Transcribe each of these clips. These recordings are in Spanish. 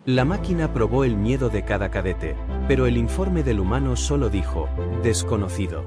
La máquina probó el miedo de cada cadete, pero el informe del humano solo dijo, desconocido.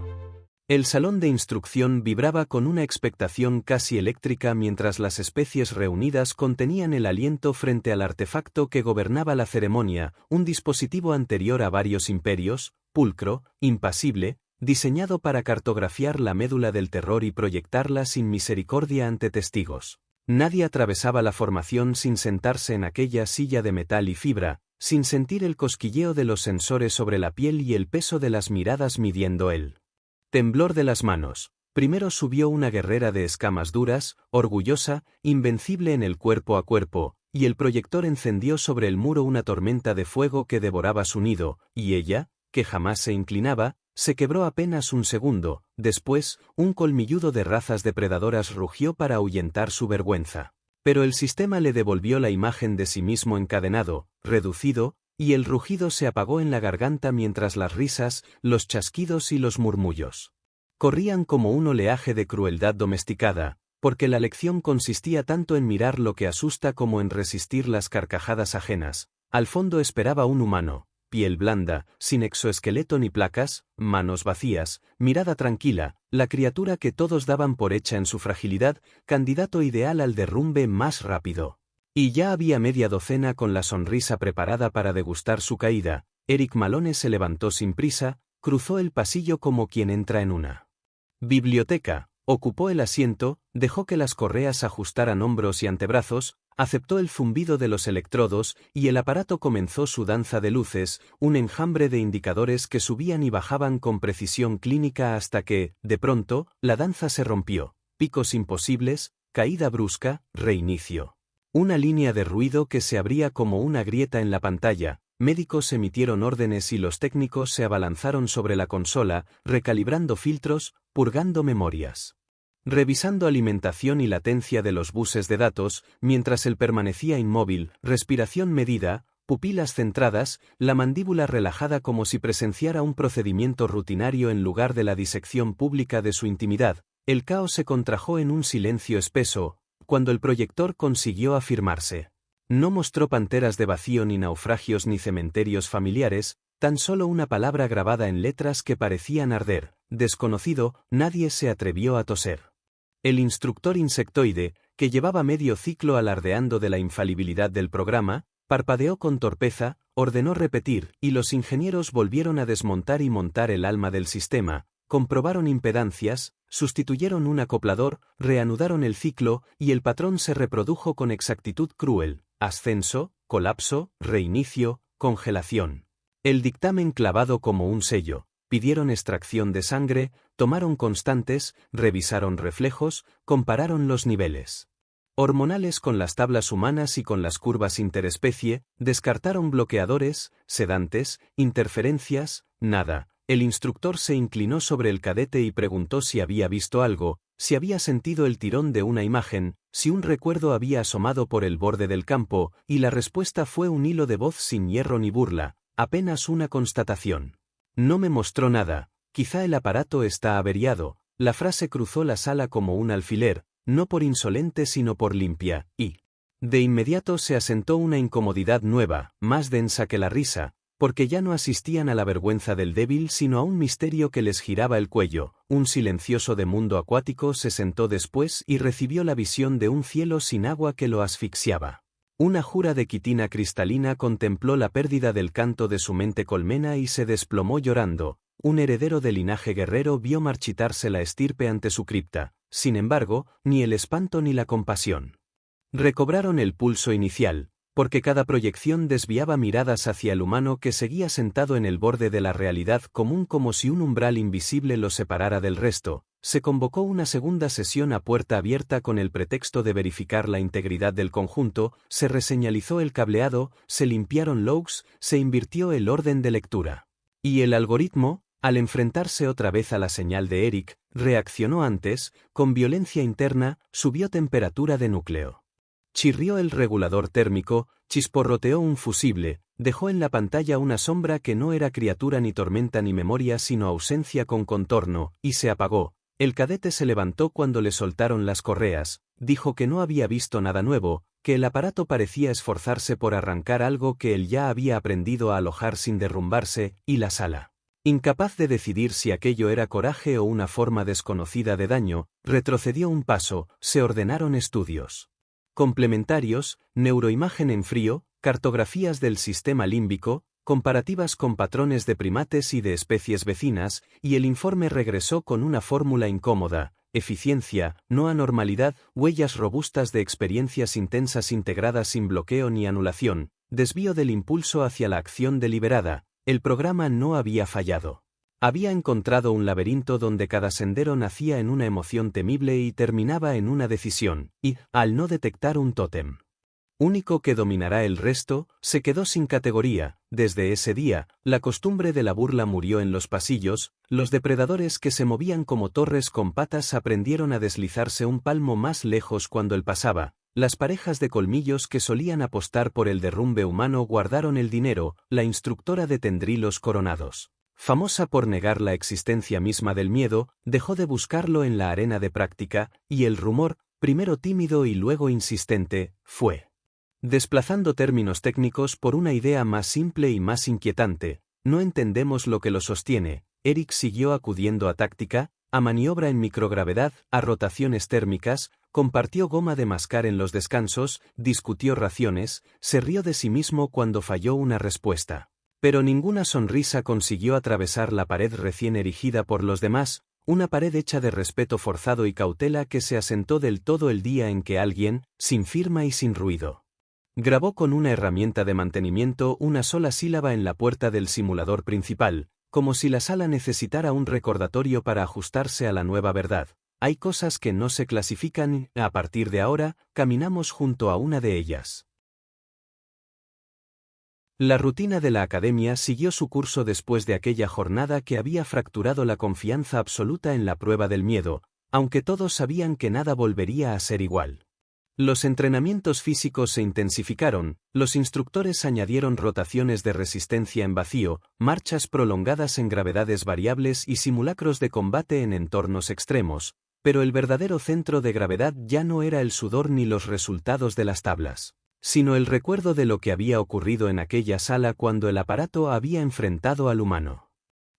El salón de instrucción vibraba con una expectación casi eléctrica mientras las especies reunidas contenían el aliento frente al artefacto que gobernaba la ceremonia, un dispositivo anterior a varios imperios, pulcro, impasible, diseñado para cartografiar la médula del terror y proyectarla sin misericordia ante testigos. Nadie atravesaba la formación sin sentarse en aquella silla de metal y fibra, sin sentir el cosquilleo de los sensores sobre la piel y el peso de las miradas midiendo el temblor de las manos. Primero subió una guerrera de escamas duras, orgullosa, invencible en el cuerpo a cuerpo, y el proyector encendió sobre el muro una tormenta de fuego que devoraba su nido, y ella, que jamás se inclinaba, se quebró apenas un segundo. Después, un colmilludo de razas depredadoras rugió para ahuyentar su vergüenza. Pero el sistema le devolvió la imagen de sí mismo encadenado, reducido, y el rugido se apagó en la garganta mientras las risas, los chasquidos y los murmullos corrían como un oleaje de crueldad domesticada, porque la lección consistía tanto en mirar lo que asusta como en resistir las carcajadas ajenas. Al fondo esperaba un humano, piel blanda, sin exoesqueleto ni placas, manos vacías, mirada tranquila, la criatura que todos daban por hecha en su fragilidad, candidato ideal al derrumbe más rápido. Y ya había media docena con la sonrisa preparada para degustar su caída. Eric Malone se levantó sin prisa, cruzó el pasillo como quien entra en una biblioteca, ocupó el asiento, dejó que las correas ajustaran hombros y antebrazos, aceptó el zumbido de los electrodos y el aparato comenzó su danza de luces, un enjambre de indicadores que subían y bajaban con precisión clínica hasta que, de pronto, la danza se rompió. Picos imposibles, caída brusca, reinicio. Una línea de ruido que se abría como una grieta en la pantalla, médicos emitieron órdenes y los técnicos se abalanzaron sobre la consola, recalibrando filtros, purgando memorias, revisando alimentación y latencia de los buses de datos, mientras él permanecía inmóvil, respiración medida, pupilas centradas, la mandíbula relajada como si presenciara un procedimiento rutinario en lugar de la disección pública de su intimidad. El caos se contrajo en un silencio espeso, cuando el proyector consiguió afirmarse. No mostró panteras de vacío ni naufragios ni cementerios familiares, tan solo una palabra grabada en letras que parecían arder. Desconocido, nadie se atrevió a toser. El instructor insectoide, que llevaba medio ciclo alardeando de la infalibilidad del programa, parpadeó con torpeza, ordenó repetir, y los ingenieros volvieron a desmontar y montar el alma del sistema, comprobaron impedancias, sustituyeron un acoplador, reanudaron el ciclo, y el patrón se reprodujo con exactitud cruel: ascenso, colapso, reinicio, congelación. El dictamen clavado como un sello. Pidieron extracción de sangre, tomaron constantes, revisaron reflejos, compararon los niveles hormonales con las tablas humanas y con las curvas interespecie, descartaron bloqueadores, sedantes, interferencias, nada. El instructor se inclinó sobre el cadete y preguntó si había visto algo, si había sentido el tirón de una imagen, si un recuerdo había asomado por el borde del campo, y la respuesta fue un hilo de voz sin hierro ni burla, apenas una constatación. No me mostró nada, quizá el aparato está averiado. La frase cruzó la sala como un alfiler, no por insolente sino por limpia, y de inmediato se asentó una incomodidad nueva, más densa que la risa, porque ya no asistían a la vergüenza del débil sino a un misterio que les giraba el cuello. Un silencioso de mundo acuático se sentó después y recibió la visión de un cielo sin agua que lo asfixiaba. Una jura de quitina cristalina contempló la pérdida del canto de su mente colmena y se desplomó llorando. Un heredero de linaje guerrero vio marchitarse la estirpe ante su cripta. Sin embargo, ni el espanto ni la compasión recobraron el pulso inicial, porque cada proyección desviaba miradas hacia el humano que seguía sentado en el borde de la realidad común como si un umbral invisible lo separara del resto. Se convocó una segunda sesión a puerta abierta con el pretexto de verificar la integridad del conjunto, se reseñalizó el cableado, se limpiaron logs, se invirtió el orden de lectura. Y el algoritmo, al enfrentarse otra vez a la señal de Eric, reaccionó antes, con violencia interna, subió temperatura de núcleo. Chirrió el regulador térmico, chisporroteó un fusible, dejó en la pantalla una sombra que no era criatura ni tormenta ni memoria sino ausencia con contorno, y se apagó. El cadete se levantó cuando le soltaron las correas, dijo que no había visto nada nuevo, que el aparato parecía esforzarse por arrancar algo que él ya había aprendido a alojar sin derrumbarse, y la sala, incapaz de decidir si aquello era coraje o una forma desconocida de daño, retrocedió un paso. Se ordenaron estudios complementarios, neuroimagen en frío, cartografías del sistema límbico, comparativas con patrones de primates y de especies vecinas, y el informe regresó con una fórmula incómoda: eficiencia, no anormalidad, huellas robustas de experiencias intensas integradas sin bloqueo ni anulación, desvío del impulso hacia la acción deliberada. El programa no había fallado. Había encontrado un laberinto donde cada sendero nacía en una emoción temible y terminaba en una decisión, y, al no detectar un tótem único que dominará el resto, se quedó sin categoría. Desde ese día, la costumbre de la burla murió en los pasillos, los depredadores que se movían como torres con patas aprendieron a deslizarse un palmo más lejos cuando él pasaba, las parejas de colmillos que solían apostar por el derrumbe humano guardaron el dinero. La instructora de tendrilos coronados, famosa por negar la existencia misma del miedo, dejó de buscarlo en la arena de práctica, y el rumor, primero tímido y luego insistente, fue desplazando términos técnicos por una idea más simple y más inquietante: no entendemos lo que lo sostiene. Eric siguió acudiendo a táctica, a maniobra en microgravedad, a rotaciones térmicas, compartió goma de mascar en los descansos, discutió raciones, se rió de sí mismo cuando falló una respuesta. Pero ninguna sonrisa consiguió atravesar la pared recién erigida por los demás, una pared hecha de respeto forzado y cautela que se asentó del todo el día en que alguien, sin firma y sin ruido, grabó con una herramienta de mantenimiento una sola sílaba en la puerta del simulador principal, como si la sala necesitara un recordatorio para ajustarse a la nueva verdad. Hay cosas que no se clasifican y, a partir de ahora, caminamos junto a una de ellas. La rutina de la academia siguió su curso después de aquella jornada que había fracturado la confianza absoluta en la prueba del miedo, aunque todos sabían que nada volvería a ser igual. Los entrenamientos físicos se intensificaron, los instructores añadieron rotaciones de resistencia en vacío, marchas prolongadas en gravedades variables y simulacros de combate en entornos extremos, pero el verdadero centro de gravedad ya no era el sudor ni los resultados de las tablas, sino el recuerdo de lo que había ocurrido en aquella sala cuando el aparato había enfrentado al humano.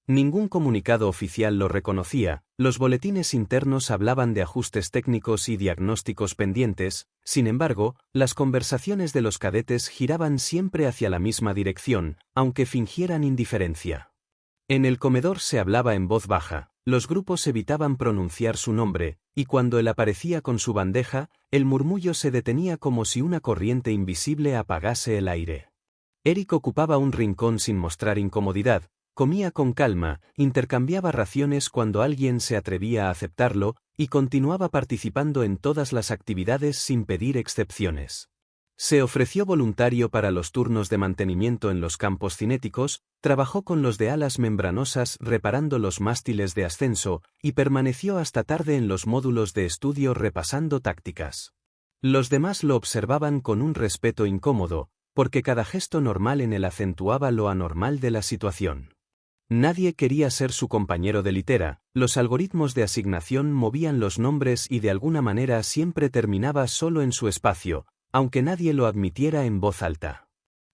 Ningún comunicado oficial lo reconocía, los boletines internos hablaban de ajustes técnicos y diagnósticos pendientes. Sin embargo, las conversaciones de los cadetes giraban siempre hacia la misma dirección, aunque fingieran indiferencia. En el comedor se hablaba en voz baja, los grupos evitaban pronunciar su nombre, y cuando él aparecía con su bandeja, el murmullo se detenía como si una corriente invisible apagase el aire. Eric ocupaba un rincón sin mostrar incomodidad. Comía con calma, intercambiaba raciones cuando alguien se atrevía a aceptarlo, y continuaba participando en todas las actividades sin pedir excepciones. Se ofreció voluntario para los turnos de mantenimiento en los campos cinéticos, trabajó con los de alas membranosas reparando los mástiles de ascenso, y permaneció hasta tarde en los módulos de estudio repasando tácticas. Los demás lo observaban con un respeto incómodo, porque cada gesto normal en él acentuaba lo anormal de la situación. Nadie quería ser su compañero de litera, los algoritmos de asignación movían los nombres y de alguna manera siempre terminaba solo en su espacio, aunque nadie lo admitiera en voz alta.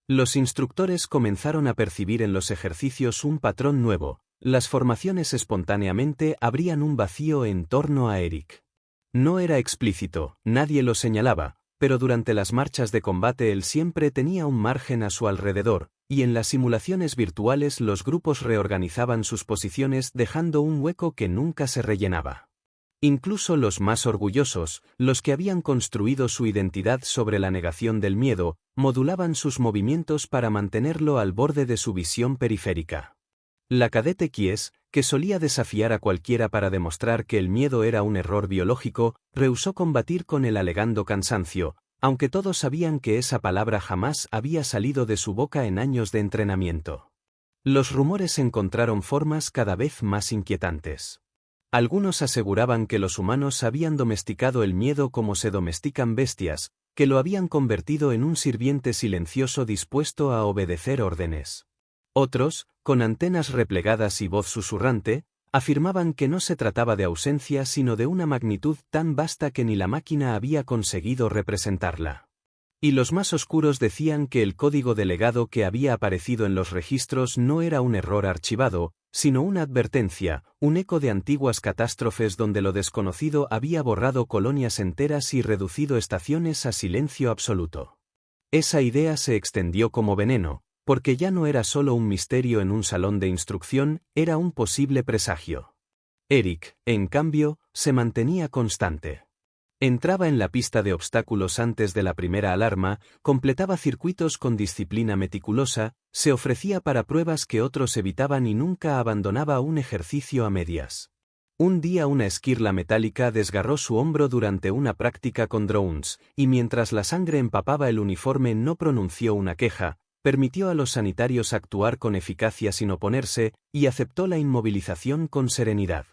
Los instructores comenzaron a percibir en los ejercicios un patrón nuevo: las formaciones espontáneamente abrían un vacío en torno a Eric. No era explícito, nadie lo señalaba, pero durante las marchas de combate él siempre tenía un margen a su alrededor, y en las simulaciones virtuales los grupos reorganizaban sus posiciones dejando un hueco que nunca se rellenaba. Incluso los más orgullosos, los que habían construido su identidad sobre la negación del miedo, modulaban sus movimientos para mantenerlo al borde de su visión periférica. La cadete Kies, que solía desafiar a cualquiera para demostrar que el miedo era un error biológico, rehusó combatir con él alegando cansancio, aunque todos sabían que esa palabra jamás había salido de su boca en años de entrenamiento. Los rumores encontraron formas cada vez más inquietantes. Algunos aseguraban que los humanos habían domesticado el miedo como se domestican bestias, que lo habían convertido en un sirviente silencioso dispuesto a obedecer órdenes. Otros, con antenas replegadas y voz susurrante, Afirmaban que no se trataba de ausencia sino de una magnitud tan vasta que ni la máquina había conseguido representarla. Y los más oscuros decían que el código de legado que había aparecido en los registros no era un error archivado, sino una advertencia, un eco de antiguas catástrofes donde lo desconocido había borrado colonias enteras y reducido estaciones a silencio absoluto. Esa idea se extendió como veneno, porque ya no era solo un misterio en un salón de instrucción, era un posible presagio. Eric, en cambio, se mantenía constante. Entraba en la pista de obstáculos antes de la primera alarma, completaba circuitos con disciplina meticulosa, se ofrecía para pruebas que otros evitaban y nunca abandonaba un ejercicio a medias. Un día una esquirla metálica desgarró su hombro durante una práctica con drones, y mientras la sangre empapaba el uniforme no pronunció una queja, permitió a los sanitarios actuar con eficacia sin oponerse, y aceptó la inmovilización con serenidad.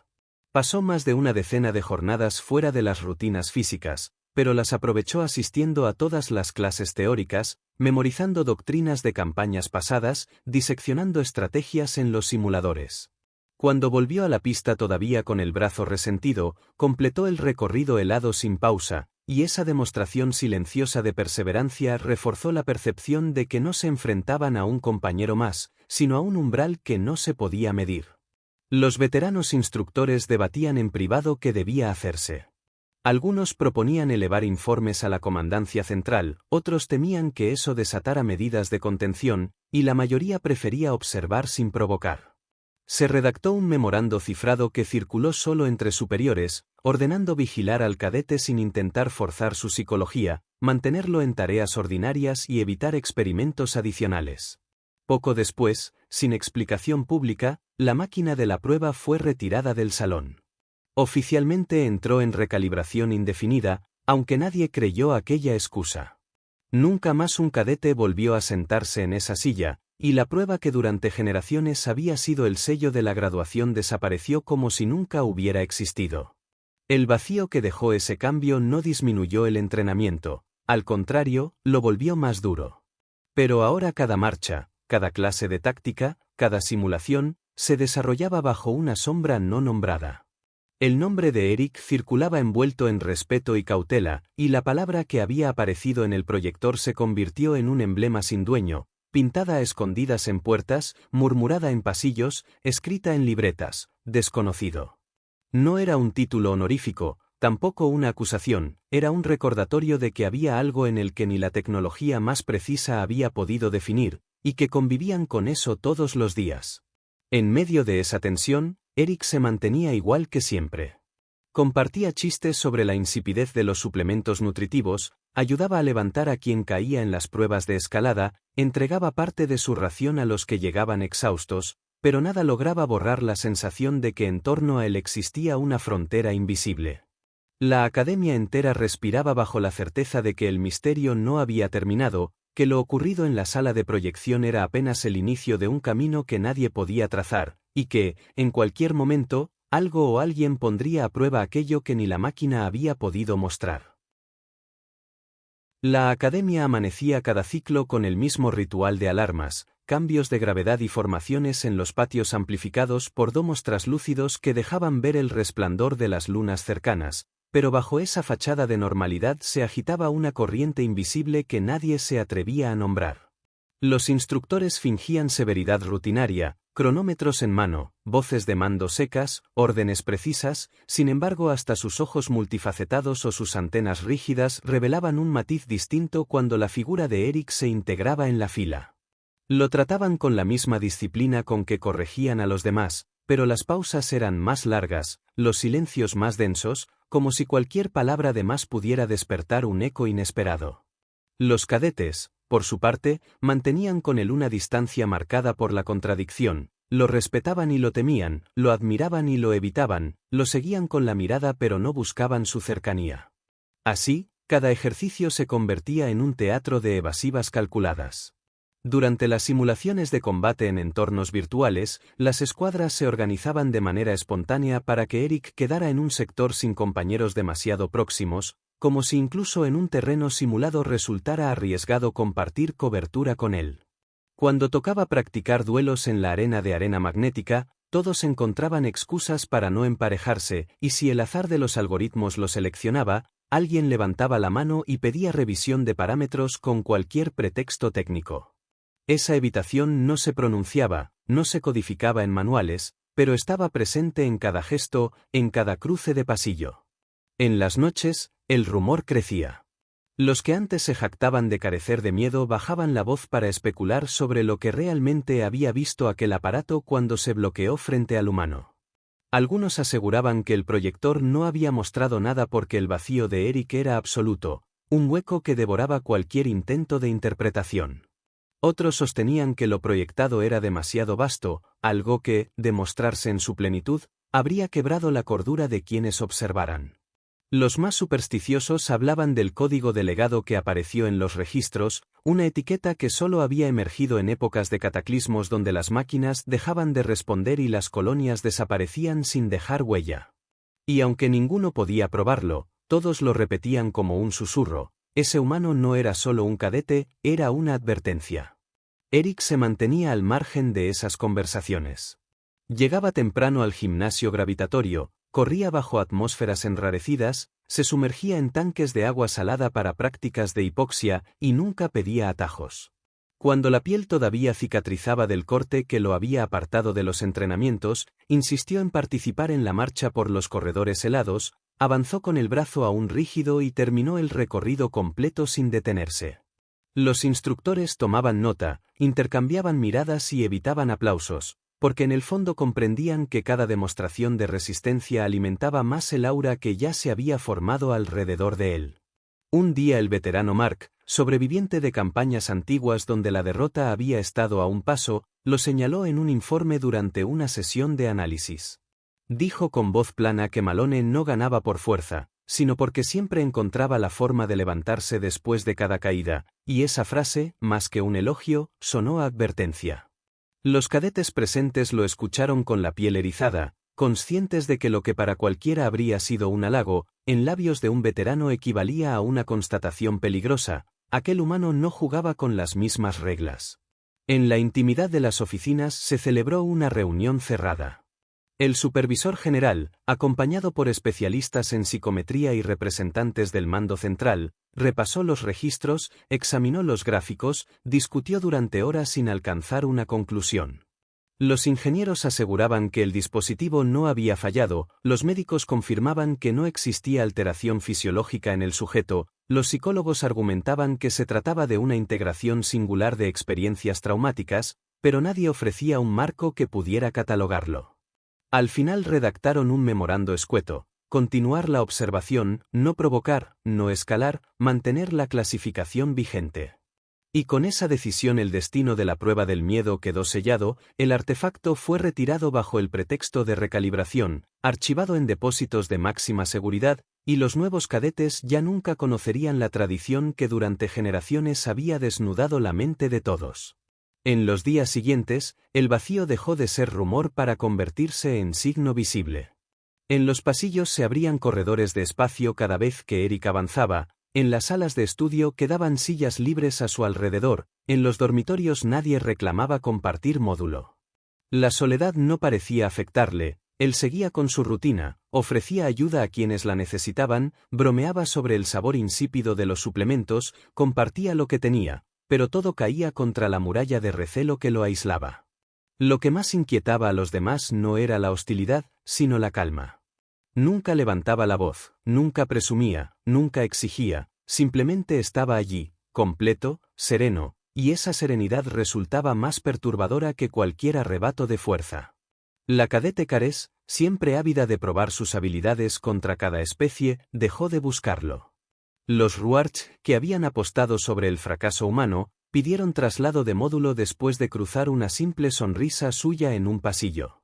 Pasó más de una decena de jornadas fuera de las rutinas físicas, pero las aprovechó asistiendo a todas las clases teóricas, memorizando doctrinas de campañas pasadas, diseccionando estrategias en los simuladores. Cuando volvió a la pista todavía con el brazo resentido, completó el recorrido helado sin pausa, y esa demostración silenciosa de perseverancia reforzó la percepción de que no se enfrentaban a un compañero más, sino a un umbral que no se podía medir. Los veteranos instructores debatían en privado qué debía hacerse. Algunos proponían elevar informes a la comandancia central, otros temían que eso desatara medidas de contención, y la mayoría prefería observar sin provocar. Se redactó un memorando cifrado que circuló solo entre superiores, ordenando vigilar al cadete sin intentar forzar su psicología, mantenerlo en tareas ordinarias y evitar experimentos adicionales. Poco después, sin explicación pública, la máquina de la prueba fue retirada del salón. Oficialmente entró en recalibración indefinida, aunque nadie creyó aquella excusa. Nunca más un cadete volvió a sentarse en esa silla, y la prueba que durante generaciones había sido el sello de la graduación desapareció como si nunca hubiera existido. El vacío que dejó ese cambio no disminuyó el entrenamiento, al contrario, lo volvió más duro. Pero ahora cada marcha, cada clase de táctica, cada simulación, se desarrollaba bajo una sombra no nombrada. El nombre de Eric circulaba envuelto en respeto y cautela, y la palabra que había aparecido en el proyector se convirtió en un emblema sin dueño, pintada a escondidas en puertas, murmurada en pasillos, escrita en libretas, desconocido. No era un título honorífico, tampoco una acusación, era un recordatorio de que había algo en el que ni la tecnología más precisa había podido definir, y que convivían con eso todos los días. En medio de esa tensión, Eric se mantenía igual que siempre. Compartía chistes sobre la insipidez de los suplementos nutritivos, ayudaba a levantar a quien caía en las pruebas de escalada, entregaba parte de su ración a los que llegaban exhaustos, pero nada lograba borrar la sensación de que en torno a él existía una frontera invisible. La academia entera respiraba bajo la certeza de que el misterio no había terminado, que lo ocurrido en la sala de proyección era apenas el inicio de un camino que nadie podía trazar, y que, en cualquier momento, algo o alguien pondría a prueba aquello que ni la máquina había podido mostrar. La academia amanecía cada ciclo con el mismo ritual de alarmas, cambios de gravedad y formaciones en los patios amplificados por domos traslúcidos que dejaban ver el resplandor de las lunas cercanas, pero bajo esa fachada de normalidad se agitaba una corriente invisible que nadie se atrevía a nombrar. Los instructores fingían severidad rutinaria, cronómetros en mano, voces de mando secas, órdenes precisas, sin embargo hasta sus ojos multifacetados o sus antenas rígidas revelaban un matiz distinto cuando la figura de Eric se integraba en la fila. Lo trataban con la misma disciplina con que corregían a los demás, pero las pausas eran más largas, los silencios más densos, como si cualquier palabra de más pudiera despertar un eco inesperado. Los cadetes, por su parte, mantenían con él una distancia marcada por la contradicción, lo respetaban y lo temían, lo admiraban y lo evitaban, lo seguían con la mirada pero no buscaban su cercanía. Así, cada ejercicio se convertía en un teatro de evasivas calculadas. Durante las simulaciones de combate en entornos virtuales, las escuadras se organizaban de manera espontánea para que Eric quedara en un sector sin compañeros demasiado próximos, como si incluso en un terreno simulado resultara arriesgado compartir cobertura con él. Cuando tocaba practicar duelos en la arena de arena magnética, todos encontraban excusas para no emparejarse, y si el azar de los algoritmos lo seleccionaba, alguien levantaba la mano y pedía revisión de parámetros con cualquier pretexto técnico. Esa evitación no se pronunciaba, no se codificaba en manuales, pero estaba presente en cada gesto, en cada cruce de pasillo. En las noches, el rumor crecía. Los que antes se jactaban de carecer de miedo bajaban la voz para especular sobre lo que realmente había visto aquel aparato cuando se bloqueó frente al humano. Algunos aseguraban que el proyector no había mostrado nada porque el vacío de Eric era absoluto, un hueco que devoraba cualquier intento de interpretación. Otros sostenían que lo proyectado era demasiado vasto, algo que, de mostrarse en su plenitud, habría quebrado la cordura de quienes observaran. Los más supersticiosos hablaban del código delegado que apareció en los registros, una etiqueta que solo había emergido en épocas de cataclismos donde las máquinas dejaban de responder y las colonias desaparecían sin dejar huella. Y aunque ninguno podía probarlo, todos lo repetían como un susurro: ese humano no era solo un cadete, era una advertencia. Eric se mantenía al margen de esas conversaciones. Llegaba temprano al gimnasio gravitatorio, corría bajo atmósferas enrarecidas, se sumergía en tanques de agua salada para prácticas de hipoxia y nunca pedía atajos. Cuando la piel todavía cicatrizaba del corte que lo había apartado de los entrenamientos, insistió en participar en la marcha por los corredores helados, avanzó con el brazo aún rígido y terminó el recorrido completo sin detenerse. Los instructores tomaban nota, intercambiaban miradas y evitaban aplausos, porque en el fondo comprendían que cada demostración de resistencia alimentaba más el aura que ya se había formado alrededor de él. Un día el veterano Mark, sobreviviente de campañas antiguas donde la derrota había estado a un paso, lo señaló en un informe durante una sesión de análisis. Dijo con voz plana que Malone no ganaba por fuerza, sino porque siempre encontraba la forma de levantarse después de cada caída, y esa frase, más que un elogio, sonó a advertencia. Los cadetes presentes lo escucharon con la piel erizada, conscientes de que lo que para cualquiera habría sido un halago, en labios de un veterano equivalía a una constatación peligrosa: aquel humano no jugaba con las mismas reglas. En la intimidad de las oficinas se celebró una reunión cerrada. El supervisor general, acompañado por especialistas en psicometría y representantes del mando central, repasó los registros, examinó los gráficos, discutió durante horas sin alcanzar una conclusión. Los ingenieros aseguraban que el dispositivo no había fallado, los médicos confirmaban que no existía alteración fisiológica en el sujeto, los psicólogos argumentaban que se trataba de una integración singular de experiencias traumáticas, pero nadie ofrecía un marco que pudiera catalogarlo. Al final redactaron un memorando escueto: continuar la observación, no provocar, no escalar, mantener la clasificación vigente. Y con esa decisión el destino de la prueba del miedo quedó sellado, el artefacto fue retirado bajo el pretexto de recalibración, archivado en depósitos de máxima seguridad, y los nuevos cadetes ya nunca conocerían la tradición que durante generaciones había desnudado la mente de todos. En los días siguientes, el vacío dejó de ser rumor para convertirse en signo visible. En los pasillos se abrían corredores de espacio cada vez que Eric avanzaba, en las salas de estudio quedaban sillas libres a su alrededor, en los dormitorios nadie reclamaba compartir módulo. La soledad no parecía afectarle, él seguía con su rutina, ofrecía ayuda a quienes la necesitaban, bromeaba sobre el sabor insípido de los suplementos, compartía lo que tenía, pero todo caía contra la muralla de recelo que lo aislaba. Lo que más inquietaba a los demás no era la hostilidad, sino la calma. Nunca levantaba la voz, nunca presumía, nunca exigía, simplemente estaba allí, completo, sereno, y esa serenidad resultaba más perturbadora que cualquier arrebato de fuerza. La cadete Cares, siempre ávida de probar sus habilidades contra cada especie, dejó de buscarlo. Los Ruarch, que habían apostado sobre el fracaso humano, pidieron traslado de módulo después de cruzar una simple sonrisa suya en un pasillo.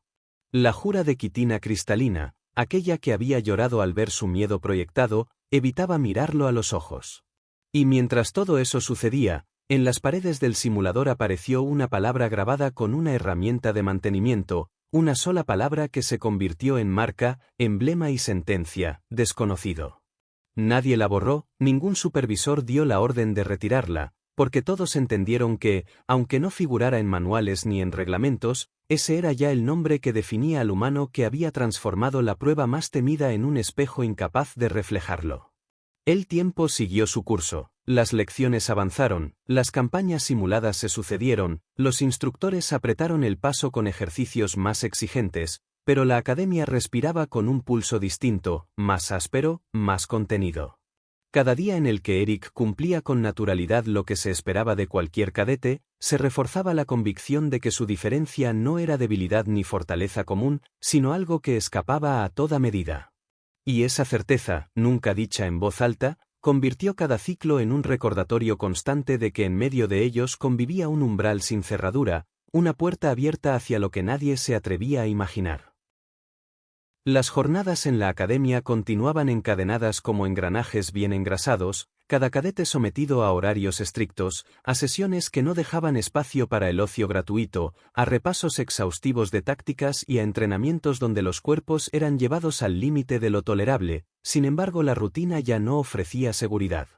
La jura de quitina cristalina, aquella que había llorado al ver su miedo proyectado, evitaba mirarlo a los ojos. Y mientras todo eso sucedía, en las paredes del simulador apareció una palabra grabada con una herramienta de mantenimiento, una sola palabra que se convirtió en marca, emblema y sentencia: desconocido. Nadie la borró, ningún supervisor dio la orden de retirarla, porque todos entendieron que, aunque no figurara en manuales ni en reglamentos, ese era ya el nombre que definía al humano que había transformado la prueba más temida en un espejo incapaz de reflejarlo. El tiempo siguió su curso, las lecciones avanzaron, las campañas simuladas se sucedieron, los instructores apretaron el paso con ejercicios más exigentes, pero la academia respiraba con un pulso distinto, más áspero, más contenido. Cada día en el que Eric cumplía con naturalidad lo que se esperaba de cualquier cadete, se reforzaba la convicción de que su diferencia no era debilidad ni fortaleza común, sino algo que escapaba a toda medida. Y esa certeza, nunca dicha en voz alta, convirtió cada ciclo en un recordatorio constante de que en medio de ellos convivía un umbral sin cerradura, una puerta abierta hacia lo que nadie se atrevía a imaginar. Las jornadas en la academia continuaban encadenadas como engranajes bien engrasados, cada cadete sometido a horarios estrictos, a sesiones que no dejaban espacio para el ocio gratuito, a repasos exhaustivos de tácticas y a entrenamientos donde los cuerpos eran llevados al límite de lo tolerable. Sin embargo, la rutina ya no ofrecía seguridad.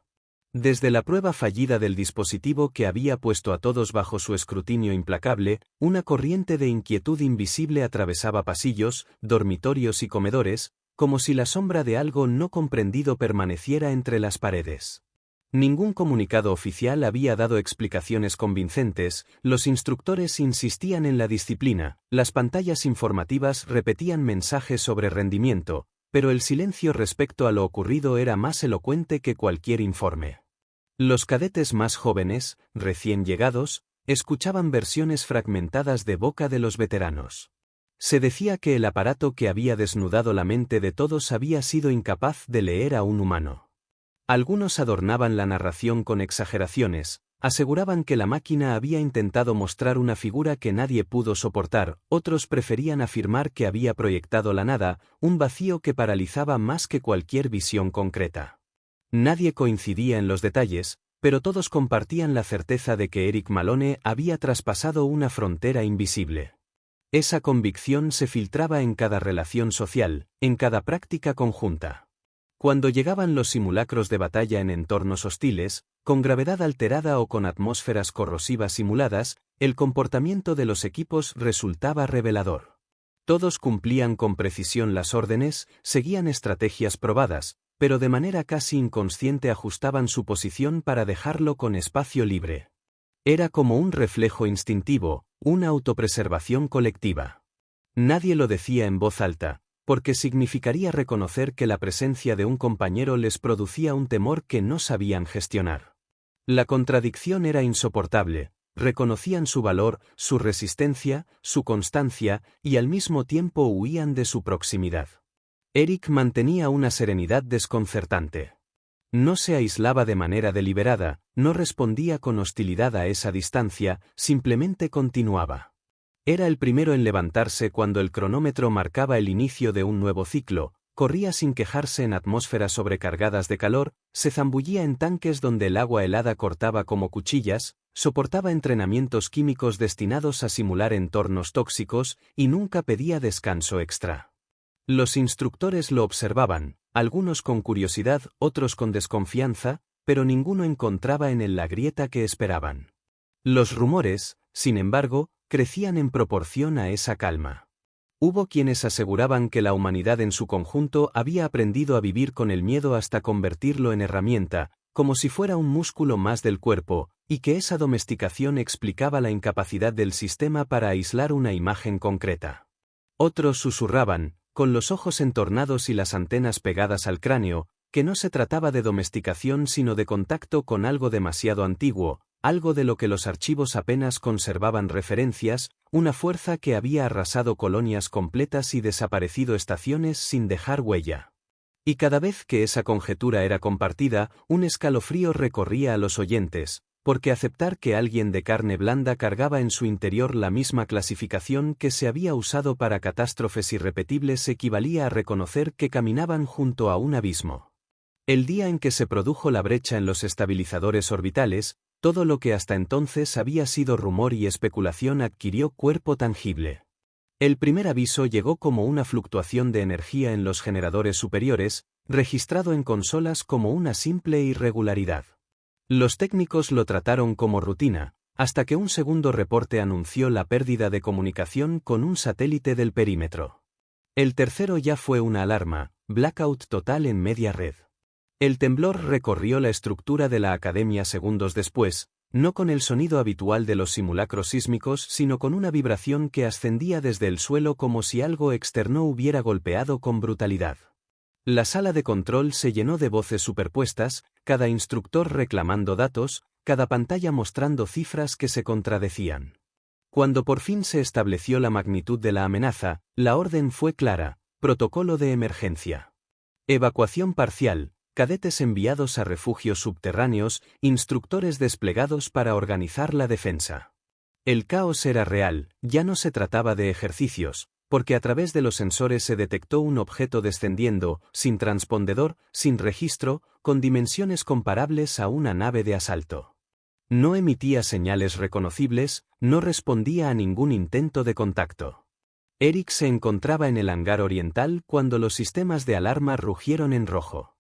Desde la prueba fallida del dispositivo que había puesto a todos bajo su escrutinio implacable, una corriente de inquietud invisible atravesaba pasillos, dormitorios y comedores, como si la sombra de algo no comprendido permaneciera entre las paredes. Ningún comunicado oficial había dado explicaciones convincentes, los instructores insistían en la disciplina, las pantallas informativas repetían mensajes sobre rendimiento, pero el silencio respecto a lo ocurrido era más elocuente que cualquier informe. Los cadetes más jóvenes, recién llegados, escuchaban versiones fragmentadas de boca de los veteranos. Se decía que el aparato que había desnudado la mente de todos había sido incapaz de leer a un humano. Algunos adornaban la narración con exageraciones, aseguraban que la máquina había intentado mostrar una figura que nadie pudo soportar, otros preferían afirmar que había proyectado la nada, un vacío que paralizaba más que cualquier visión concreta. Nadie coincidía en los detalles, pero todos compartían la certeza de que Eric Malone había traspasado una frontera invisible. Esa convicción se filtraba en cada relación social, en cada práctica conjunta. Cuando llegaban los simulacros de batalla en entornos hostiles, con gravedad alterada o con atmósferas corrosivas simuladas, el comportamiento de los equipos resultaba revelador. Todos cumplían con precisión las órdenes, seguían estrategias probadas, pero de manera casi inconsciente ajustaban su posición para dejarlo con espacio libre. Era como un reflejo instintivo, una autopreservación colectiva. Nadie lo decía en voz alta, porque significaría reconocer que la presencia de un compañero les producía un temor que no sabían gestionar. La contradicción era insoportable, reconocían su valor, su resistencia, su constancia, y al mismo tiempo huían de su proximidad. Eric mantenía una serenidad desconcertante. No se aislaba de manera deliberada, no respondía con hostilidad a esa distancia, simplemente continuaba. Era el primero en levantarse cuando el cronómetro marcaba el inicio de un nuevo ciclo, corría sin quejarse en atmósferas sobrecargadas de calor, se zambullía en tanques donde el agua helada cortaba como cuchillas, soportaba entrenamientos químicos destinados a simular entornos tóxicos y nunca pedía descanso extra. Los instructores lo observaban, algunos con curiosidad, otros con desconfianza, pero ninguno encontraba en él la grieta que esperaban. Los rumores, sin embargo, crecían en proporción a esa calma. Hubo quienes aseguraban que la humanidad en su conjunto había aprendido a vivir con el miedo hasta convertirlo en herramienta, como si fuera un músculo más del cuerpo, y que esa domesticación explicaba la incapacidad del sistema para aislar una imagen concreta. Otros susurraban, con los ojos entornados y las antenas pegadas al cráneo, que no se trataba de domesticación sino de contacto con algo demasiado antiguo, algo de lo que los archivos apenas conservaban referencias, una fuerza que había arrasado colonias completas y desaparecido estaciones sin dejar huella. Y cada vez que esa conjetura era compartida, un escalofrío recorría a los oyentes, porque aceptar que alguien de carne blanda cargaba en su interior la misma clasificación que se había usado para catástrofes irrepetibles equivalía a reconocer que caminaban junto a un abismo. El día en que se produjo la brecha en los estabilizadores orbitales, todo lo que hasta entonces había sido rumor y especulación adquirió cuerpo tangible. El primer aviso llegó como una fluctuación de energía en los generadores superiores, registrado en consolas como una simple irregularidad. Los técnicos lo trataron como rutina, hasta que un segundo reporte anunció la pérdida de comunicación con un satélite del perímetro. El tercero ya fue una alarma, blackout total en media red. El temblor recorrió la estructura de la academia segundos después, no con el sonido habitual de los simulacros sísmicos, sino con una vibración que ascendía desde el suelo como si algo externo hubiera golpeado con brutalidad. La sala de control se llenó de voces superpuestas, cada instructor reclamando datos, cada pantalla mostrando cifras que se contradecían. Cuando por fin se estableció la magnitud de la amenaza, la orden fue clara: protocolo de emergencia. Evacuación parcial, cadetes enviados a refugios subterráneos, instructores desplegados para organizar la defensa. El caos era real, ya no se trataba de ejercicios, porque a través de los sensores se detectó un objeto descendiendo, sin transpondedor, sin registro, con dimensiones comparables a una nave de asalto. No emitía señales reconocibles, no respondía a ningún intento de contacto. Eric se encontraba en el hangar oriental cuando los sistemas de alarma rugieron en rojo.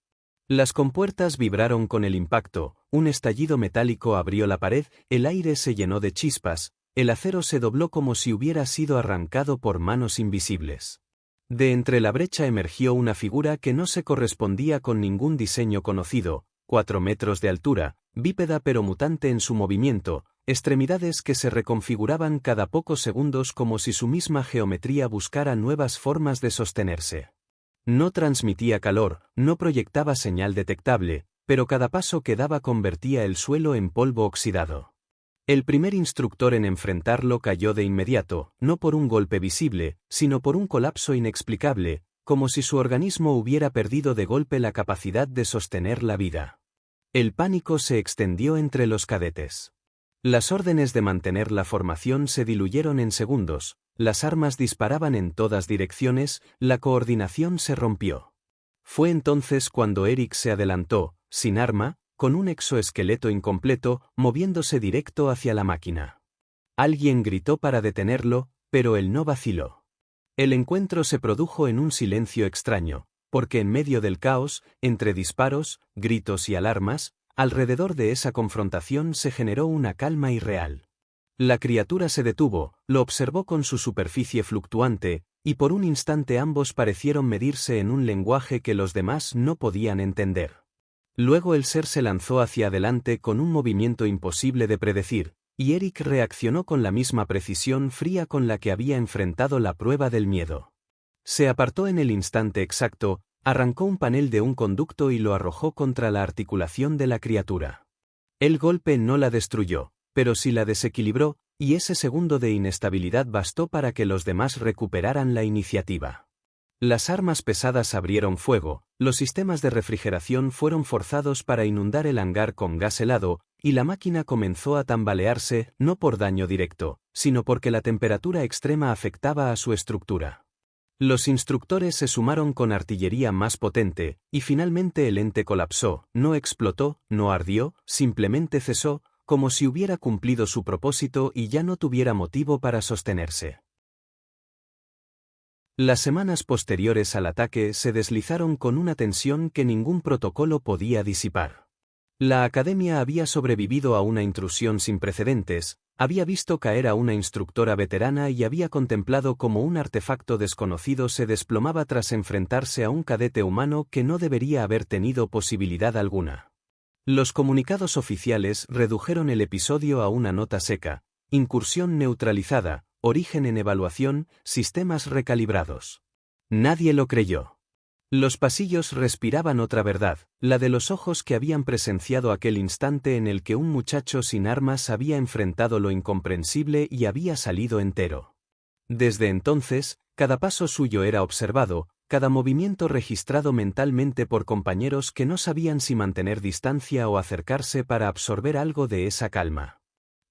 Las compuertas vibraron con el impacto, un estallido metálico abrió la pared, el aire se llenó de chispas, el acero se dobló como si hubiera sido arrancado por manos invisibles. De entre la brecha emergió una figura que no se correspondía con ningún diseño conocido, 4 metros de altura, bípeda pero mutante en su movimiento, extremidades que se reconfiguraban cada pocos segundos como si su misma geometría buscara nuevas formas de sostenerse. No transmitía calor, no proyectaba señal detectable, pero cada paso que daba convertía el suelo en polvo oxidado. El primer instructor en enfrentarlo cayó de inmediato, no por un golpe visible, sino por un colapso inexplicable, como si su organismo hubiera perdido de golpe la capacidad de sostener la vida. El pánico se extendió entre los cadetes. Las órdenes de mantener la formación se diluyeron en segundos, las armas disparaban en todas direcciones, la coordinación se rompió. Fue entonces cuando Eric se adelantó, sin arma, con un exoesqueleto incompleto, moviéndose directo hacia la máquina. Alguien gritó para detenerlo, pero él no vaciló. El encuentro se produjo en un silencio extraño, porque en medio del caos, entre disparos, gritos y alarmas, alrededor de esa confrontación se generó una calma irreal. La criatura se detuvo, lo observó con su superficie fluctuante, y por un instante ambos parecieron medirse en un lenguaje que los demás no podían entender. Luego el ser se lanzó hacia adelante con un movimiento imposible de predecir, y Eric reaccionó con la misma precisión fría con la que había enfrentado la prueba del miedo. Se apartó en el instante exacto, arrancó un panel de un conducto y lo arrojó contra la articulación de la criatura. El golpe no la destruyó, pero sí la desequilibró, y ese segundo de inestabilidad bastó para que los demás recuperaran la iniciativa. Las armas pesadas abrieron fuego, los sistemas de refrigeración fueron forzados para inundar el hangar con gas helado, y la máquina comenzó a tambalearse, no por daño directo, sino porque la temperatura extrema afectaba a su estructura. Los instructores se sumaron con artillería más potente, y finalmente el ente colapsó, no explotó, no ardió, simplemente cesó, como si hubiera cumplido su propósito y ya no tuviera motivo para sostenerse. Las semanas posteriores al ataque se deslizaron con una tensión que ningún protocolo podía disipar. La academia había sobrevivido a una intrusión sin precedentes, había visto caer a una instructora veterana y había contemplado cómo un artefacto desconocido se desplomaba tras enfrentarse a un cadete humano que no debería haber tenido posibilidad alguna. Los comunicados oficiales redujeron el episodio a una nota seca: incursión neutralizada, origen en evaluación, sistemas recalibrados. Nadie lo creyó. Los pasillos respiraban otra verdad, la de los ojos que habían presenciado aquel instante en el que un muchacho sin armas había enfrentado lo incomprensible y había salido entero. Desde entonces, cada paso suyo era observado, cada movimiento registrado mentalmente por compañeros que no sabían si mantener distancia o acercarse para absorber algo de esa calma.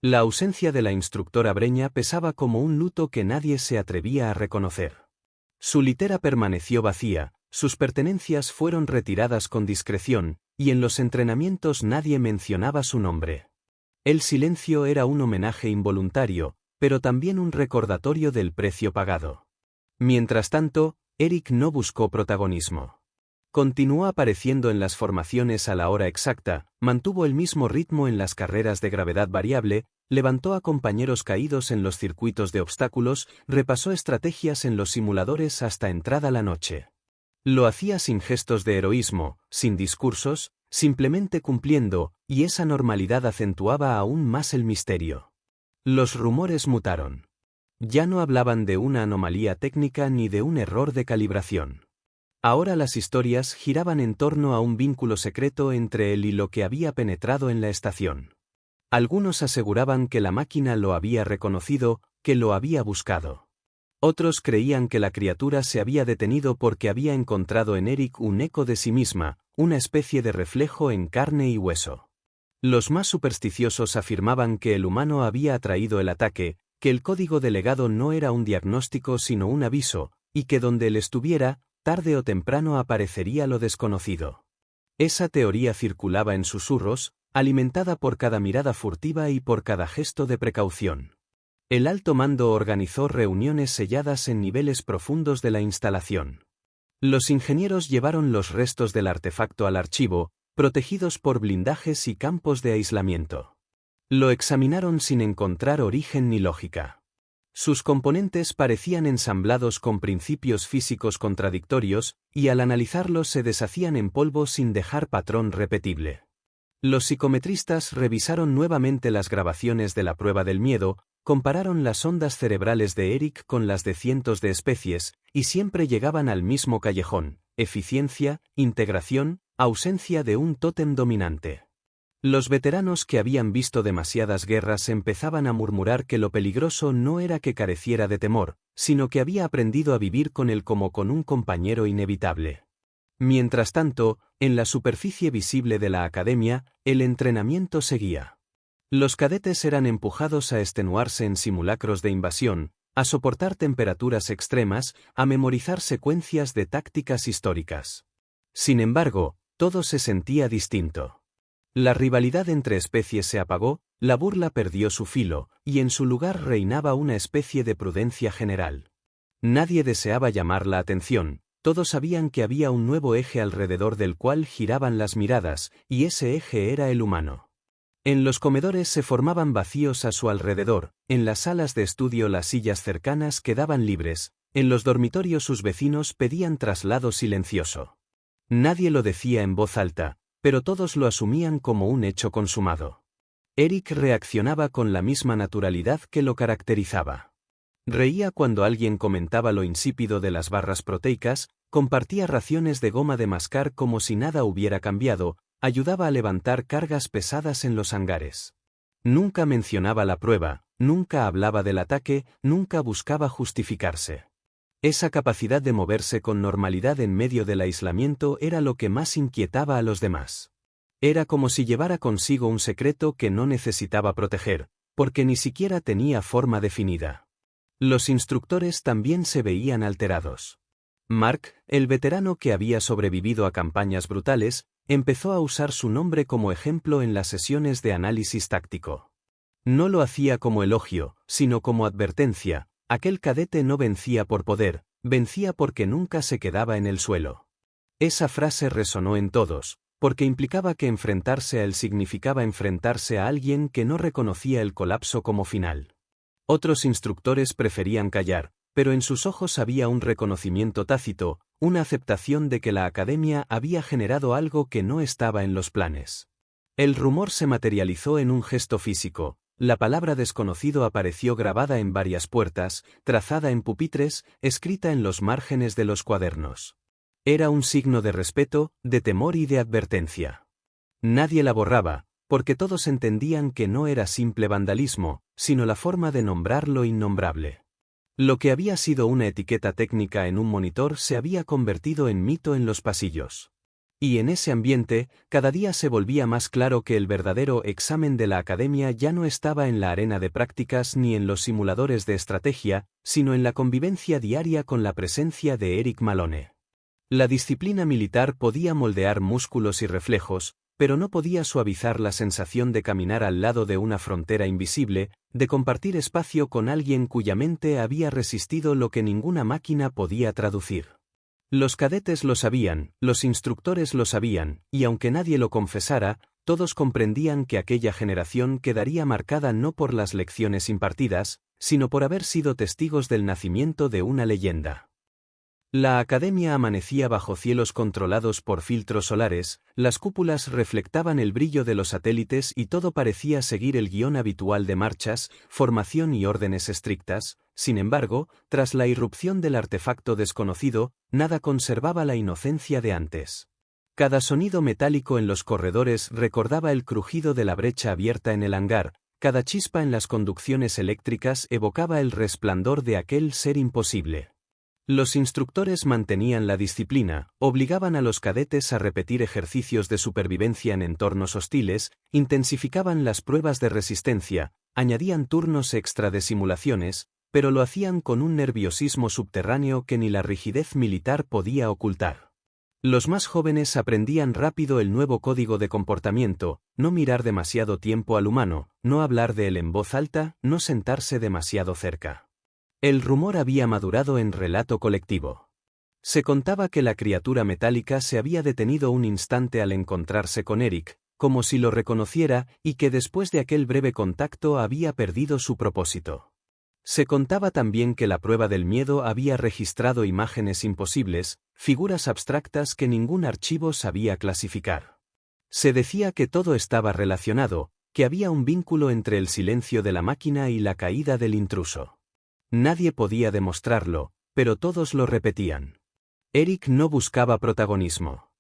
La ausencia de la instructora Breña pesaba como un luto que nadie se atrevía a reconocer. Su litera permaneció vacía, sus pertenencias fueron retiradas con discreción, y en los entrenamientos nadie mencionaba su nombre. El silencio era un homenaje involuntario, pero también un recordatorio del precio pagado. Mientras tanto, Eric no buscó protagonismo. Continuó apareciendo en las formaciones a la hora exacta, mantuvo el mismo ritmo en las carreras de gravedad variable, levantó a compañeros caídos en los circuitos de obstáculos, repasó estrategias en los simuladores hasta entrada la noche. Lo hacía sin gestos de heroísmo, sin discursos, simplemente cumpliendo, y esa normalidad acentuaba aún más el misterio. Los rumores mutaron. Ya no hablaban de una anomalía técnica ni de un error de calibración. Ahora las historias giraban en torno a un vínculo secreto entre él y lo que había penetrado en la estación. Algunos aseguraban que la máquina lo había reconocido, que lo había buscado. Otros creían que la criatura se había detenido porque había encontrado en Eric un eco de sí misma, una especie de reflejo en carne y hueso. Los más supersticiosos afirmaban que el humano había atraído el ataque, que el código delegado no era un diagnóstico sino un aviso, y que donde él estuviera, tarde o temprano aparecería lo desconocido. Esa teoría circulaba en susurros, alimentada por cada mirada furtiva y por cada gesto de precaución. El alto mando organizó reuniones selladas en niveles profundos de la instalación. Los ingenieros llevaron los restos del artefacto al archivo, protegidos por blindajes y campos de aislamiento. Lo examinaron sin encontrar origen ni lógica. Sus componentes parecían ensamblados con principios físicos contradictorios, y al analizarlos se deshacían en polvo sin dejar patrón repetible. Los psicometristas revisaron nuevamente las grabaciones de la prueba del miedo, compararon las ondas cerebrales de Eric con las de cientos de especies, y siempre llegaban al mismo callejón: eficiencia, integración, ausencia de un tótem dominante. Los veteranos que habían visto demasiadas guerras empezaban a murmurar que lo peligroso no era que careciera de temor, sino que había aprendido a vivir con él como con un compañero inevitable. Mientras tanto, en la superficie visible de la academia, el entrenamiento seguía. Los cadetes eran empujados a extenuarse en simulacros de invasión, a soportar temperaturas extremas, a memorizar secuencias de tácticas históricas. Sin embargo, todo se sentía distinto. La rivalidad entre especies se apagó, la burla perdió su filo, y en su lugar reinaba una especie de prudencia general. Nadie deseaba llamar la atención, todos sabían que había un nuevo eje alrededor del cual giraban las miradas, y ese eje era el humano. En los comedores se formaban vacíos a su alrededor, en las salas de estudio las sillas cercanas quedaban libres, en los dormitorios sus vecinos pedían traslado silencioso. Nadie lo decía en voz alta, pero todos lo asumían como un hecho consumado. Eric reaccionaba con la misma naturalidad que lo caracterizaba. Reía cuando alguien comentaba lo insípido de las barras proteicas, compartía raciones de goma de mascar como si nada hubiera cambiado, ayudaba a levantar cargas pesadas en los hangares. Nunca mencionaba la prueba, nunca hablaba del ataque, nunca buscaba justificarse. Esa capacidad de moverse con normalidad en medio del aislamiento era lo que más inquietaba a los demás. Era como si llevara consigo un secreto que no necesitaba proteger, porque ni siquiera tenía forma definida. Los instructores también se veían alterados. Mark, el veterano que había sobrevivido a campañas brutales, empezó a usar su nombre como ejemplo en las sesiones de análisis táctico. No lo hacía como elogio, sino como advertencia. Aquel cadete no vencía por poder, vencía porque nunca se quedaba en el suelo. Esa frase resonó en todos, porque implicaba que enfrentarse a él significaba enfrentarse a alguien que no reconocía el colapso como final. Otros instructores preferían callar, pero en sus ojos había un reconocimiento tácito, una aceptación de que la academia había generado algo que no estaba en los planes. El rumor se materializó en un gesto físico. La palabra desconocido apareció grabada en varias puertas, trazada en pupitres, escrita en los márgenes de los cuadernos. Era un signo de respeto, de temor y de advertencia. Nadie la borraba, porque todos entendían que no era simple vandalismo, sino la forma de nombrar lo innombrable. Lo que había sido una etiqueta técnica en un monitor se había convertido en mito en los pasillos. Y en ese ambiente, cada día se volvía más claro que el verdadero examen de la academia ya no estaba en la arena de prácticas ni en los simuladores de estrategia, sino en la convivencia diaria con la presencia de Eric Malone. La disciplina militar podía moldear músculos y reflejos, pero no podía suavizar la sensación de caminar al lado de una frontera invisible, de compartir espacio con alguien cuya mente había resistido lo que ninguna máquina podía traducir. Los cadetes lo sabían, los instructores lo sabían, y aunque nadie lo confesara, todos comprendían que aquella generación quedaría marcada no por las lecciones impartidas, sino por haber sido testigos del nacimiento de una leyenda. La academia amanecía bajo cielos controlados por filtros solares, las cúpulas reflectaban el brillo de los satélites y todo parecía seguir el guión habitual de marchas, formación y órdenes estrictas. Sin embargo, tras la irrupción del artefacto desconocido, nada conservaba la inocencia de antes. Cada sonido metálico en los corredores recordaba el crujido de la brecha abierta en el hangar, cada chispa en las conducciones eléctricas evocaba el resplandor de aquel ser imposible. Los instructores mantenían la disciplina, obligaban a los cadetes a repetir ejercicios de supervivencia en entornos hostiles, intensificaban las pruebas de resistencia, añadían turnos extra de simulaciones, pero lo hacían con un nerviosismo subterráneo que ni la rigidez militar podía ocultar. Los más jóvenes aprendían rápido el nuevo código de comportamiento: no mirar demasiado tiempo al humano, no hablar de él en voz alta, no sentarse demasiado cerca. El rumor había madurado en relato colectivo. Se contaba que la criatura metálica se había detenido un instante al encontrarse con Eric, como si lo reconociera, y que después de aquel breve contacto había perdido su propósito. Se contaba también que la prueba del miedo había registrado imágenes imposibles, figuras abstractas que ningún archivo sabía clasificar. Se decía que todo estaba relacionado, que había un vínculo entre el silencio de la máquina y la caída del intruso. Nadie podía demostrarlo, pero todos lo repetían. Eric no buscaba protagonismo.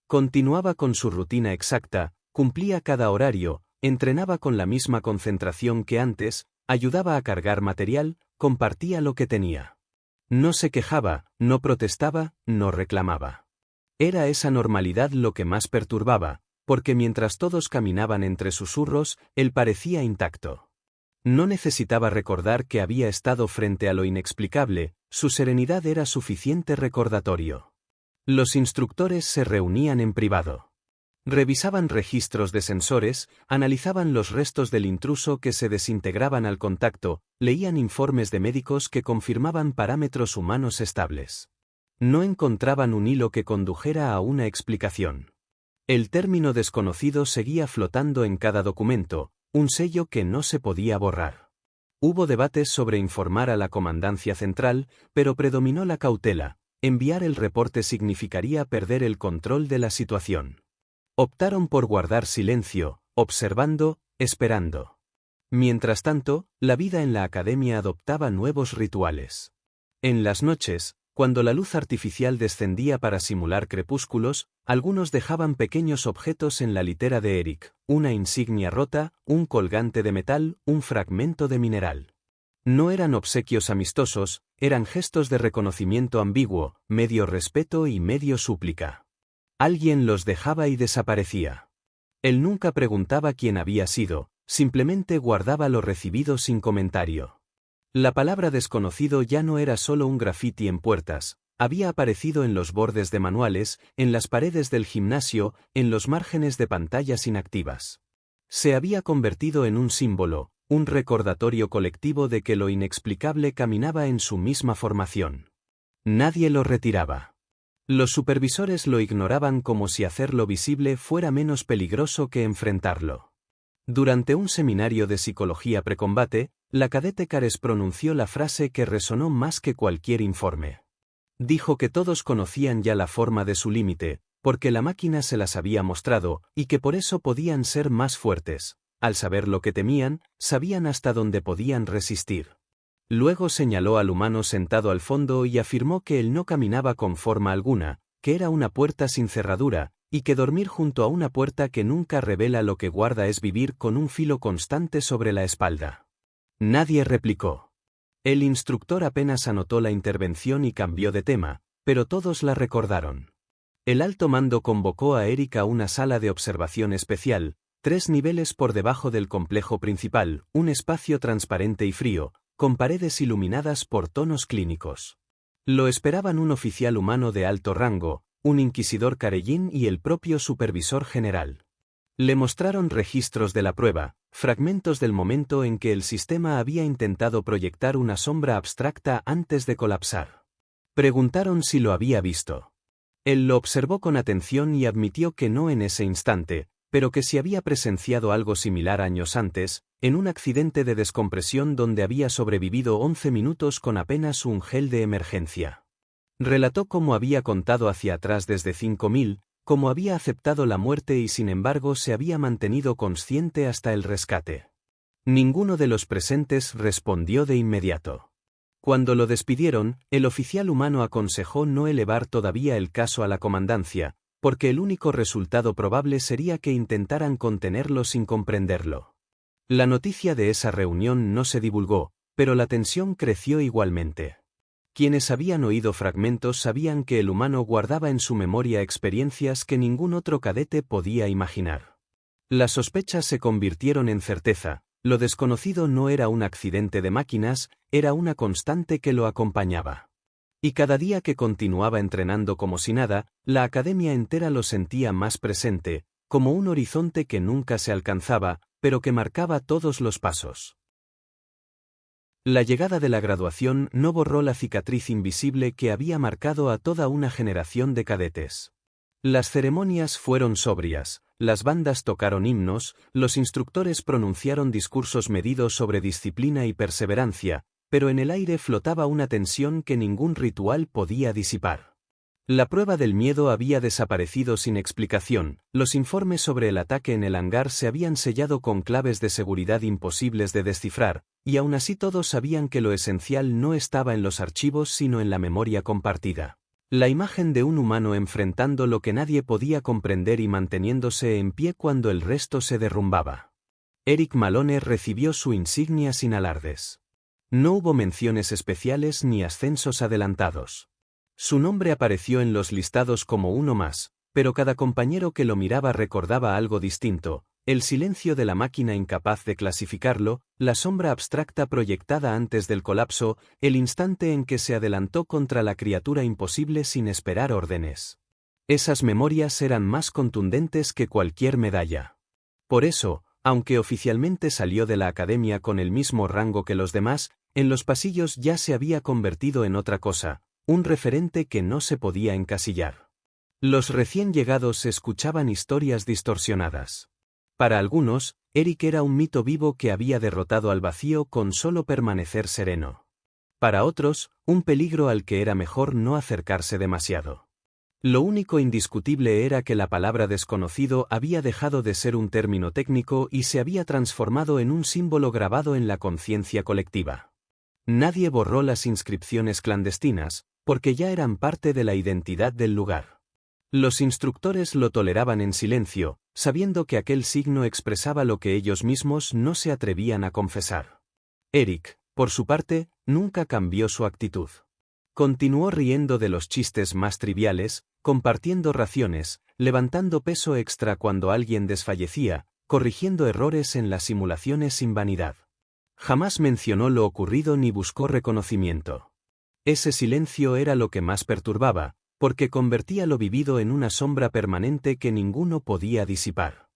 Continuaba con su rutina exacta, cumplía cada horario, entrenaba con la misma concentración que antes, ayudaba a cargar material, compartía lo que tenía. No se quejaba, no protestaba, no reclamaba. Era esa normalidad lo que más perturbaba, porque mientras todos caminaban entre susurros, él parecía intacto. No necesitaba recordar que había estado frente a lo inexplicable, su serenidad era suficiente recordatorio. Los instructores se reunían en privado. Revisaban registros de sensores, analizaban los restos del intruso que se desintegraban al contacto, leían informes de médicos que confirmaban parámetros humanos estables. No encontraban un hilo que condujera a una explicación. El término desconocido seguía flotando en cada documento, un sello que no se podía borrar. Hubo debates sobre informar a la Comandancia Central, pero predominó la cautela: enviar el reporte significaría perder el control de la situación. Optaron por guardar silencio, observando, esperando. Mientras tanto, la vida en la academia adoptaba nuevos rituales. En las noches, cuando la luz artificial descendía para simular crepúsculos, algunos dejaban pequeños objetos en la litera de Eric: una insignia rota, un colgante de metal, un fragmento de mineral. No eran obsequios amistosos, eran gestos de reconocimiento ambiguo, medio respeto y medio súplica. Alguien los dejaba y desaparecía. Él nunca preguntaba quién había sido, simplemente guardaba lo recibido sin comentario. La palabra desconocido ya no era solo un grafiti en puertas, había aparecido en los bordes de manuales, en las paredes del gimnasio, en los márgenes de pantallas inactivas. Se había convertido en un símbolo, un recordatorio colectivo de que lo inexplicable caminaba en su misma formación. Nadie lo retiraba. Los supervisores lo ignoraban como si hacerlo visible fuera menos peligroso que enfrentarlo. Durante un seminario de psicología precombate, la cadete Cares pronunció la frase que resonó más que cualquier informe. Dijo que todos conocían ya la forma de su límite, porque la máquina se las había mostrado, y que por eso podían ser más fuertes. Al saber lo que temían, sabían hasta dónde podían resistir. Luego señaló al humano sentado al fondo y afirmó que él no caminaba con forma alguna, que era una puerta sin cerradura, y que dormir junto a una puerta que nunca revela lo que guarda es vivir con un filo constante sobre la espalda. Nadie replicó. El instructor apenas anotó la intervención y cambió de tema, pero todos la recordaron. El alto mando convocó a Eric a una sala de observación especial, 3 niveles por debajo del complejo principal, un espacio transparente y frío, con paredes iluminadas por tonos clínicos. Lo esperaban un oficial humano de alto rango, un inquisidor carellín y el propio supervisor general. Le mostraron registros de la prueba, fragmentos del momento en que el sistema había intentado proyectar una sombra abstracta antes de colapsar. Preguntaron si lo había visto. Él lo observó con atención y admitió que no en ese instante, pero que sí había presenciado algo similar años antes, en un accidente de descompresión donde había sobrevivido 11 minutos con apenas un gel de emergencia. Relató cómo había contado hacia atrás desde 5000, cómo había aceptado la muerte y sin embargo se había mantenido consciente hasta el rescate. Ninguno de los presentes respondió de inmediato. Cuando lo despidieron, el oficial humano aconsejó no elevar todavía el caso a la comandancia, porque el único resultado probable sería que intentaran contenerlo sin comprenderlo. La noticia de esa reunión no se divulgó, pero la tensión creció igualmente. Quienes habían oído fragmentos sabían que el humano guardaba en su memoria experiencias que ningún otro cadete podía imaginar. Las sospechas se convirtieron en certeza. Lo desconocido no era un accidente de máquinas, era una constante que lo acompañaba. Y cada día que continuaba entrenando como si nada, la academia entera lo sentía más presente, como un horizonte que nunca se alcanzaba, pero que marcaba todos los pasos. La llegada de la graduación no borró la cicatriz invisible que había marcado a toda una generación de cadetes. Las ceremonias fueron sobrias, las bandas tocaron himnos, los instructores pronunciaron discursos medidos sobre disciplina y perseverancia, pero en el aire flotaba una tensión que ningún ritual podía disipar. La prueba del miedo había desaparecido sin explicación, los informes sobre el ataque en el hangar se habían sellado con claves de seguridad imposibles de descifrar, y aún así todos sabían que lo esencial no estaba en los archivos sino en la memoria compartida. La imagen de un humano enfrentando lo que nadie podía comprender y manteniéndose en pie cuando el resto se derrumbaba. Eric Malone recibió su insignia sin alardes. No hubo menciones especiales ni ascensos adelantados. Su nombre apareció en los listados como uno más, pero cada compañero que lo miraba recordaba algo distinto: el silencio de la máquina incapaz de clasificarlo, la sombra abstracta proyectada antes del colapso, el instante en que se adelantó contra la criatura imposible sin esperar órdenes. Esas memorias eran más contundentes que cualquier medalla. Por eso, aunque oficialmente salió de la academia con el mismo rango que los demás, en los pasillos ya se había convertido en otra cosa, un referente que no se podía encasillar. Los recién llegados escuchaban historias distorsionadas. Para algunos, Eric era un mito vivo que había derrotado al vacío con solo permanecer sereno. Para otros, un peligro al que era mejor no acercarse demasiado. Lo único indiscutible era que la palabra desconocido había dejado de ser un término técnico y se había transformado en un símbolo grabado en la conciencia colectiva. Nadie borró las inscripciones clandestinas, porque ya eran parte de la identidad del lugar. Los instructores lo toleraban en silencio, sabiendo que aquel signo expresaba lo que ellos mismos no se atrevían a confesar. Eric, por su parte, nunca cambió su actitud. Continuó riendo de los chistes más triviales, compartiendo raciones, levantando peso extra cuando alguien desfallecía, corrigiendo errores en las simulaciones sin vanidad. Jamás mencionó lo ocurrido ni buscó reconocimiento. Ese silencio era lo que más perturbaba, porque convertía lo vivido en una sombra permanente que ninguno podía disipar.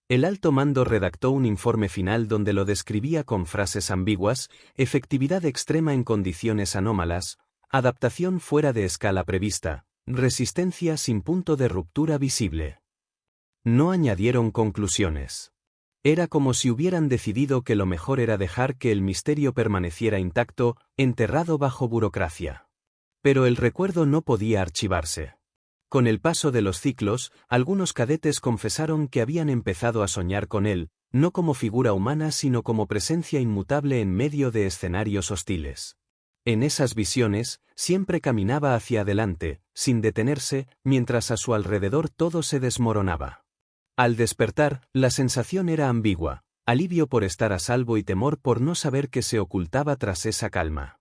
El alto mando redactó un informe final donde lo describía con frases ambiguas: efectividad extrema en condiciones anómalas, adaptación fuera de escala prevista, resistencia sin punto de ruptura visible. No añadieron conclusiones. Era como si hubieran decidido que lo mejor era dejar que el misterio permaneciera intacto, enterrado bajo burocracia. Pero el recuerdo no podía archivarse. Con el paso de los ciclos, algunos cadetes confesaron que habían empezado a soñar con él, no como figura humana sino como presencia inmutable en medio de escenarios hostiles. En esas visiones, siempre caminaba hacia adelante, sin detenerse, mientras a su alrededor todo se desmoronaba. Al despertar, la sensación era ambigua: alivio por estar a salvo y temor por no saber qué se ocultaba tras esa calma.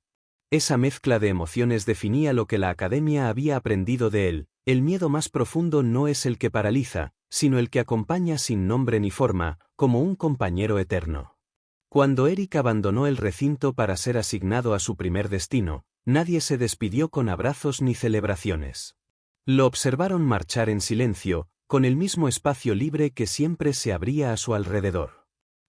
Esa mezcla de emociones definía lo que la academia había aprendido de él: el miedo más profundo no es el que paraliza, sino el que acompaña sin nombre ni forma, como un compañero eterno. Cuando Eric abandonó el recinto para ser asignado a su primer destino, nadie se despidió con abrazos ni celebraciones. Lo observaron marchar en silencio, con el mismo espacio libre que siempre se abría a su alrededor.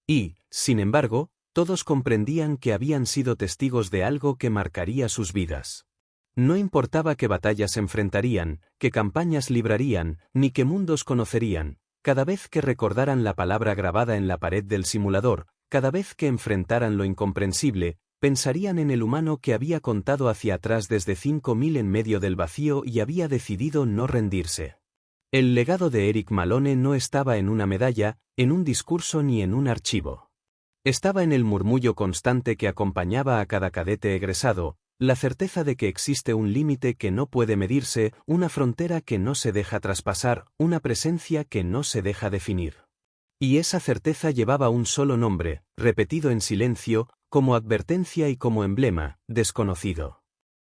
Y, sin embargo, todos comprendían que habían sido testigos de algo que marcaría sus vidas. No importaba qué batallas enfrentarían, qué campañas librarían, ni qué mundos conocerían, cada vez que recordaran la palabra grabada en la pared del simulador, cada vez que enfrentaran lo incomprensible, pensarían en el humano que había contado hacia atrás desde 5000 en medio del vacío y había decidido no rendirse. El legado de Eric Malone no estaba en una medalla, en un discurso ni en un archivo. Estaba en el murmullo constante que acompañaba a cada cadete egresado, la certeza de que existe un límite que no puede medirse, una frontera que no se deja traspasar, una presencia que no se deja definir. Y esa certeza llevaba un solo nombre, repetido en silencio, como advertencia y como emblema: desconocido.